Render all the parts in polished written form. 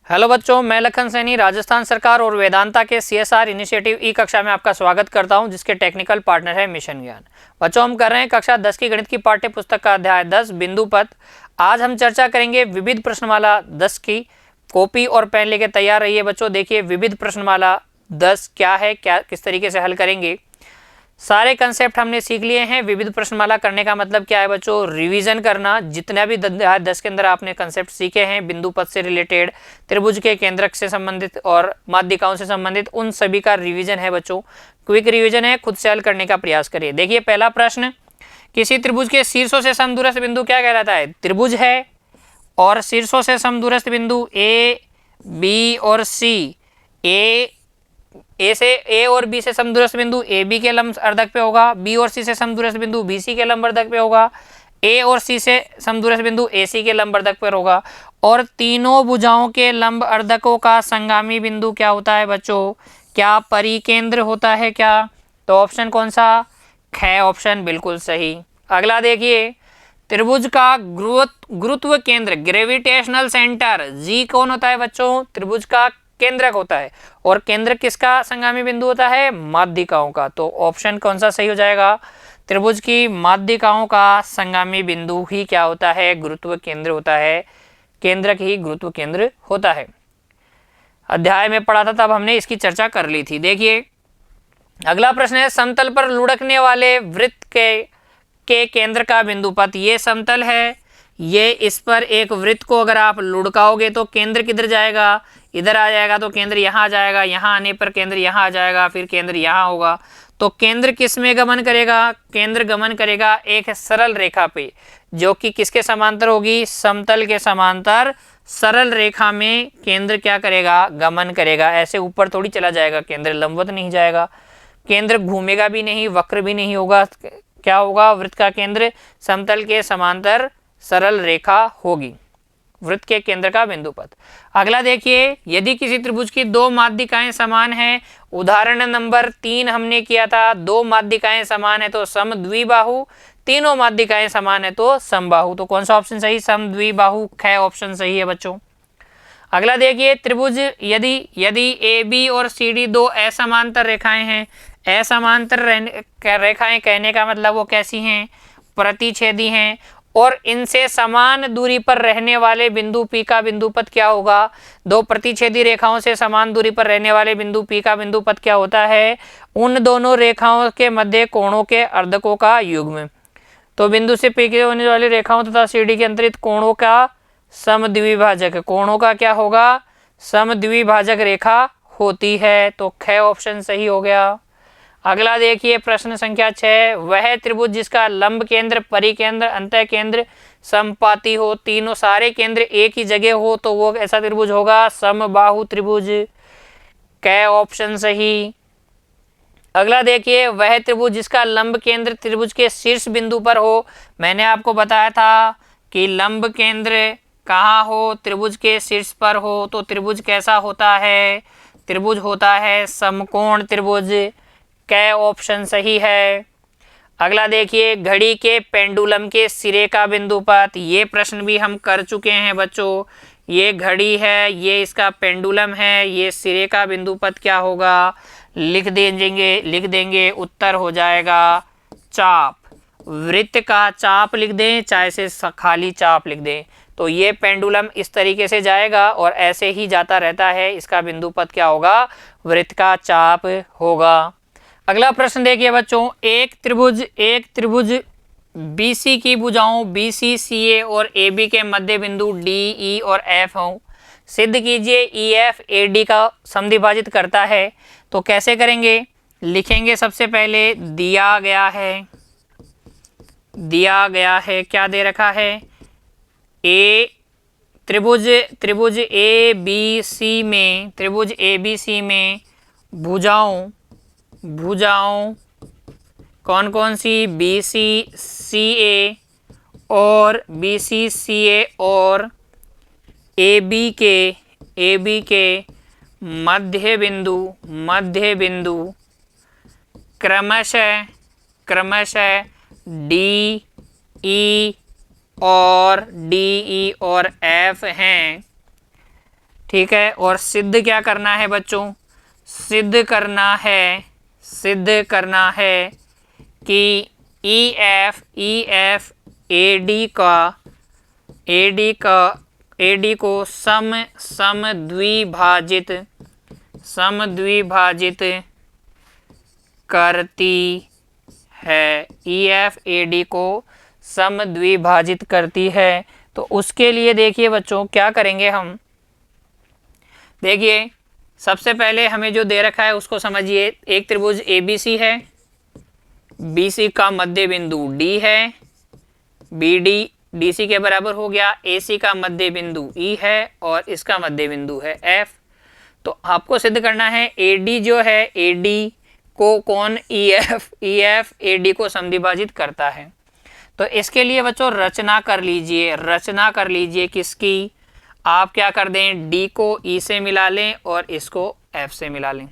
Hello बच्चों, मैं लखन सैनी राजस्थान सरकार और वेदांता के सीएसआर इनिशिएटिव ई कक्षा में आपका स्वागत करता हूं, जिसके टेक्निकल पार्टनर है मिशन ज्ञान। बच्चों, हम कर रहे हैं कक्षा 10 की गणित की पाठ्य पुस्तक का अध्याय 10 बिंदु पथ। आज हम चर्चा करेंगे विविध प्रश्नमाला 10 की। कॉपी और पेन लेके तैयार रहिए बच्चों। देखिए विविध प्रश्नमाला 10 क्या है, क्या किस तरीके से हल करेंगे। सारे कंसेप्ट हमने सीख लिए हैं। विविध प्रश्नमाला करने का मतलब क्या है बच्चों? रिवीजन करना। जितना भी 10 के अंदर आपने कंसेप्ट सीखे हैं बिंदु पथ से रिलेटेड, त्रिभुज के केंद्रक से संबंधित और माध्यिकाओं से संबंधित, उन सभी का रिवीजन है बच्चों। क्विक रिवीजन है, खुद से हल करने का प्रयास करिए। देखिए पहला प्रश्न, किसी त्रिभुज के शीर्षों से समदूरस्थ बिंदु क्या कहलाता है? त्रिभुज है और शीर्षों से समदूरस्थ बिंदु ए, बी और सी। ए और बी से समदूरस्थ बिंदु ए बी के लंब अर्धक पे होगा। बी और सी से समदूरस्थ बिंदु बी सी के लंब अर्धक पे होगा। ए और सी से समदूरस्थ बिंदु ए सी के लंब अर्धक पर होगा। और तीनों भुजाओं के लंब अर्धकों का संगामी बिंदु क्या होता है बच्चों? क्या परिकेंद्र होता है क्या? तो ऑप्शन कौन सा? ख ऑप्शन बिल्कुल सही। अगला देखिए, त्रिभुज का गुरुत्व केंद्र, ग्रेविटेशनल सेंटर, जी कौन होता है बच्चों? त्रिभुज का केंद्रक होता है। और केंद्र किसका संगामी बिंदु होता है? माध्यिकाओं का। तो ऑप्शन कौन सा सही हो जाएगा? त्रिभुज की माध्यिकाओं का संगामी बिंदु ही क्या होता है? गुरुत्व केंद्र होता है। केंद्रक ही गुरुत्व केंद्र होता है। अध्याय में पढ़ा था तब हमने इसकी चर्चा कर ली थी। देखिए अगला प्रश्न है, समतल पर लुढ़कने वाले वृत्त के केंद्र का बिंदु पथ। ये समतल है, ये इस पर एक वृत्त को अगर आप लुढ़काओगे तो केंद्र किधर जाएगा? इधर आ जाएगा। तो केंद्र यहाँ आ जाएगा, यहाँ आने पर केंद्र यहाँ आ जाएगा, फिर केंद्र यहाँ होगा। तो केंद्र किस में गमन करेगा? केंद्र गमन करेगा एक सरल रेखा पे, जो कि किसके समांतर होगी? समतल के समांतर सरल रेखा में केंद्र क्या करेगा? गमन करेगा। ऐसे ऊपर थोड़ी चला जाएगा, केंद्र लंबवत नहीं जाएगा, केंद्र घूमेगा भी नहीं, वक्र भी नहीं होगा। क्या होगा? वृत्त का केंद्र समतल के समांतर सरल रेखा होगी, वृत्त के केंद्र का बिंदु पथ। अगला देखिए, यदि किसी त्रिभुज की दो माध्यिकाएं समान हैं, उदाहरण नंबर 3 हमने किया था, दो माध्यिकाएं समान है तो समद्विबाहु, तीनों माध्यिकाएं समान है तो समबाहु। तो कौन सा ऑप्शन सही? समद्विबाहु, ख ऑप्शन सही है बच्चों। अगला देखिए, त्रिभुज यदि ए बी और सी डी दो असमांतर रेखाएं हैं। असमांतर रेखाएं कहने का मतलब वो कैसी हैं? प्रतिच्छेदी हैं। और इनसे समान दूरी पर रहने वाले बिंदु P का बिंदु पथ क्या होगा? दो प्रतिच्छेदी रेखाओं से समान दूरी पर रहने वाले बिंदु P का बिंदु पथ क्या होता है? उन दोनों रेखाओं के मध्य कोणों के अर्धकों का युग्म। तो बिंदु से P के होने वाली रेखाओं तथा CD के अंतरित कोणों का समद्विभाजक, कोणों का क्या होगा? समद्विभाजक रेखा होती है। तो ख ऑप्शन सही हो गया। अगला देखिए प्रश्न संख्या 6, वह त्रिभुज जिसका लंब केंद्र, परिकेंद्र, अंतः केंद्र समपाती हो, तीनों सारे केंद्र एक ही जगह हो, तो वो ऐसा त्रिभुज होगा समबाहु त्रिभुज। क ऑप्शन सही। अगला देखिए, वह त्रिभुज जिसका लंब केंद्र त्रिभुज के शीर्ष बिंदु पर हो। मैंने आपको बताया था कि लंब केंद्र कहाँ हो? त्रिभुज के शीर्ष पर हो। तो त्रिभुज कैसा होता है? त्रिभुज होता है समकोण त्रिभुज। कै ऑप्शन सही है। अगला देखिए, घड़ी के पेंडुलम के सिरे का बिंदु पथ। ये प्रश्न भी हम कर चुके हैं बच्चों। ये घड़ी है, ये इसका पेंडुलम है, ये सिरे का बिंदु पथ क्या होगा? लिख देंगे, उत्तर हो जाएगा चाप। वृत्त का चाप लिख दें, चाहे से खाली चाप लिख दें। तो ये पेंडुलम इस तरीके से जाएगा और ऐसे ही जाता रहता है। इसका बिंदु पथ क्या होगा? वृत्त का चाप होगा। अगला प्रश्न देखिए बच्चों, एक त्रिभुज BC की भुजाओं BC, CA और AB के मध्य बिंदु D, E और F हों। सिद्ध कीजिए EF AD का समद्विभाजित करता है। तो कैसे करेंगे? लिखेंगे सबसे पहले, दिया गया है क्या दे रखा है? त्रिभुज ABC में भुजाओं कौन कौन सी? BCCA और BCCA और AB के मध्य बिंदु क्रमशः DE और F हैं। ठीक है। और सिद्ध क्या करना है बच्चों, सिद्ध करना है कि EF AD को समद्विभाजित करती है। EF AD को समद्विभाजित करती है। तो उसके लिए देखिए बच्चों क्या करेंगे हम, देखिए सबसे पहले हमें जो दे रखा है उसको समझिए। एक त्रिभुज ABC है, BC का मध्य बिंदु D है, BD DC के बराबर हो गया, AC का मध्य बिंदु E है और इसका मध्य बिंदु है F। तो आपको सिद्ध करना है AD जो है, AD को कौन EF AD को समद्विभाजित करता है। तो इसके लिए बच्चों रचना कर लीजिए किसकी, आप क्या कर दें, D को E से मिला लें और इसको F से मिला लें।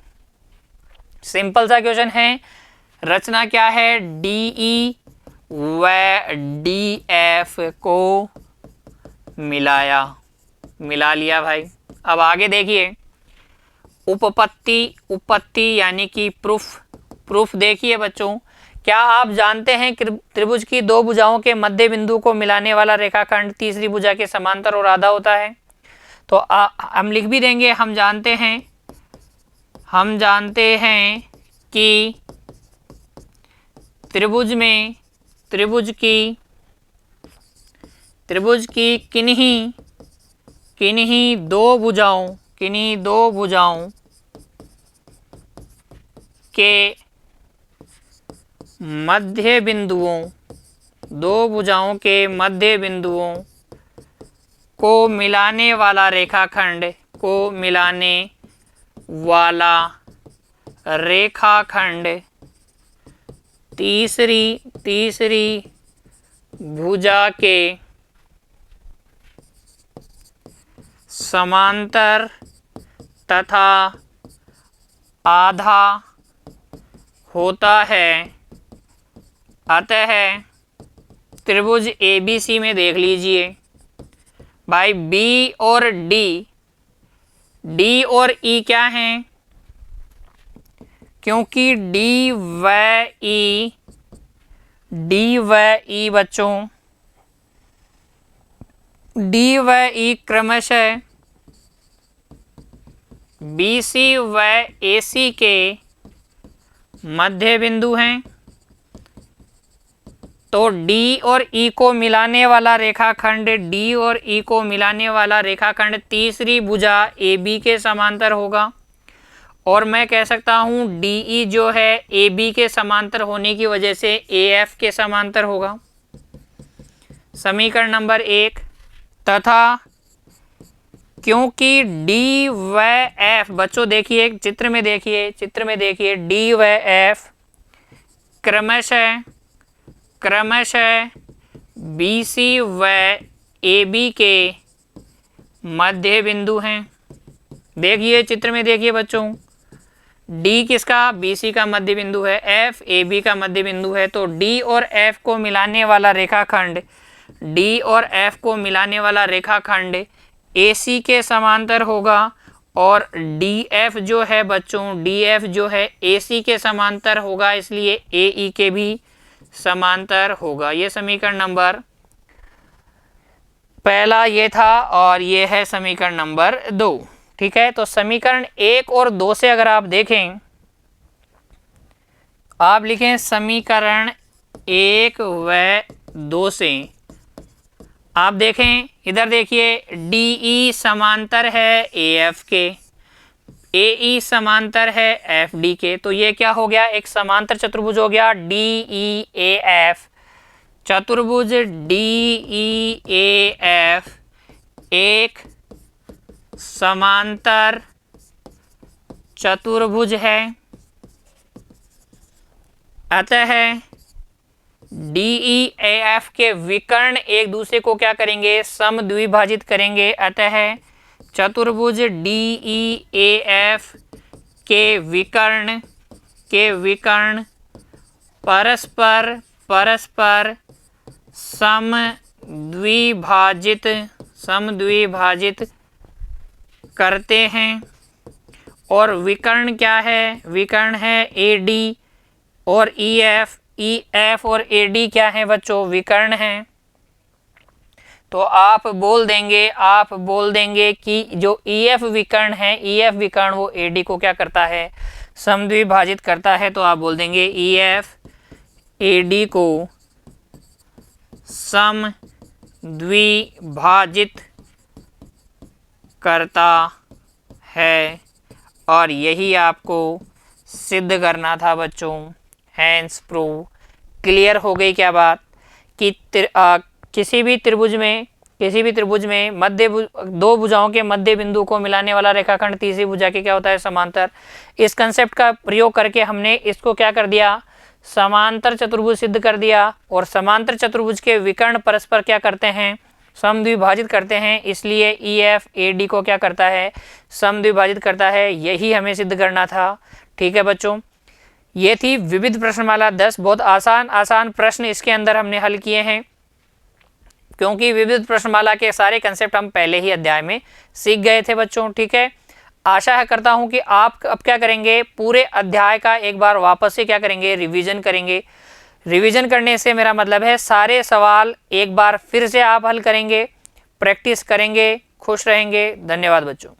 सिंपल सा क्वेश्चन है। रचना क्या है, DE व DF को मिला लिया भाई। अब आगे देखिए उपपत्ति यानी कि प्रूफ देखिए बच्चों, क्या आप जानते हैं त्रिभुज की दो भुजाओं के मध्य बिंदु को मिलाने वाला रेखाखंड तीसरी भुजा के समांतर और आधा होता है। तो हम लिख भी देंगे, हम जानते हैं कि त्रिभुज की किन्हीं दो भुजाओं के मध्य बिंदुओं को मिलाने वाला रेखाखंड तीसरी भुजा के समांतर तथा आधा होता है। अतः त्रिभुज ABC में देख लीजिए भाई, D और E क्या हैं, क्योंकि D व E बच्चों, D व E क्रमशः BC व AC के मध्य बिंदु हैं। तो D और E को मिलाने वाला रेखाखंड तीसरी भुजा AB के समांतर होगा। और मैं कह सकता हूँ DE जो है AB के समांतर होने की वजह से AF के समांतर होगा। समीकरण नंबर 1। तथा क्योंकि D व F बच्चों देखिए चित्र में देखिए D व F क्रमशः BC व AB के मध्य बिंदु हैं। देखिए चित्र में देखिए बच्चों, D किसका, BC का मध्य बिंदु है, F AB का मध्य बिंदु है। तो D और F को मिलाने वाला रेखाखंड AC के समांतर होगा। और DF जो है बच्चों, AC के समांतर होगा, इसलिए AE के भी समांतर होगा। ये समीकरण नंबर पहला ये था और ये है समीकरण नंबर 2। ठीक है। तो समीकरण 1 और 2 से अगर आप देखें, आप लिखें समीकरण 1 व 2 से आप देखें, इधर देखिए DE समांतर है AF के, AE समांतर है FD के। तो ये क्या हो गया, एक समांतर चतुर्भुज हो गया DEAF। चतुर्भुज DEAF एक समांतर चतुर्भुज है। अतः DEAF के विकर्ण एक दूसरे को क्या करेंगे, समद्विभाजित करेंगे। अतः चतुर्भुज DEAF के विकर्ण परस्पर समद्विभाजित करते हैं। और विकर्ण क्या है? विकर्ण है ए डी और ई एफ। ई एफ और ए डी क्या है बच्चों? विकर्ण हैं। तो आप बोल देंगे कि जो ई एफ विकर्ण है, ई एफ विकर्ण वो ए डी को क्या करता है? समद्विभाजित करता है। तो आप बोल देंगे ई एफ ए डी को समद्विभाजित करता है, और यही आपको सिद्ध करना था बच्चों। Hence prove. क्लियर हो गई क्या बात? कि किसी भी त्रिभुज में मध्य दो भुजाओं के मध्य बिंदु को मिलाने वाला रेखाखंड तीसरी भुजा के क्या होता है? समांतर। इस कंसेप्ट का प्रयोग करके हमने इसको क्या कर दिया? समांतर चतुर्भुज सिद्ध कर दिया। और समांतर चतुर्भुज के विकर्ण परस्पर क्या करते हैं? समद्विभाजित करते हैं। इसलिए ई एफ ए डी को क्या करता है? समद्विभाजित करता है। यही हमें सिद्ध करना था। ठीक है बच्चों, ये थी विविध प्रश्नमाला 10। बहुत आसान प्रश्न इसके अंदर हमने हल किए हैं, क्योंकि विविध प्रश्नमाला के सारे कंसेप्ट हम पहले ही अध्याय में सीख गए थे बच्चों। ठीक है, आशा करता हूं कि आप अब क्या करेंगे? पूरे अध्याय का एक बार वापस से क्या करेंगे? रिवीजन करेंगे। रिवीजन करने से मेरा मतलब है सारे सवाल एक बार फिर से आप हल करेंगे, प्रैक्टिस करेंगे। खुश रहेंगे। धन्यवाद बच्चों।